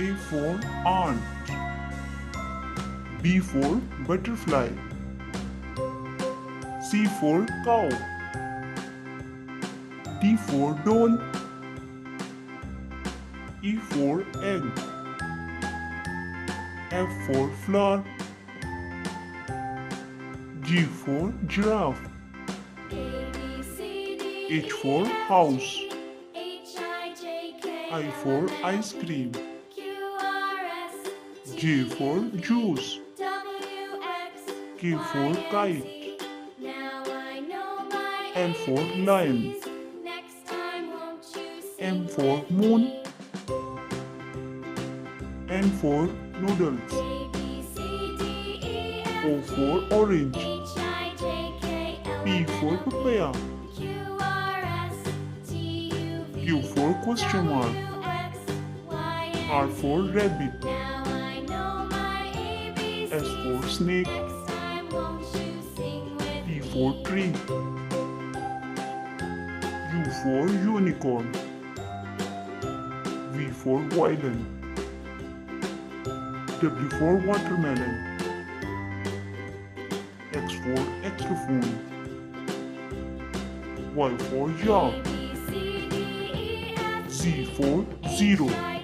A for ant. B for butterfly. C for cow. D for doll. E for egg. F for flower. G for giraffe. H for house. I for ice cream. J for juice. K for kite. L for lion. M for moon. N for noodles. O for orange. P for papaya. Q for question mark. R for rabbit. S for snake. T for tree. U for unicorn. V for violin. W for watermelon. X for xylophone. Y for yak. Z for zero.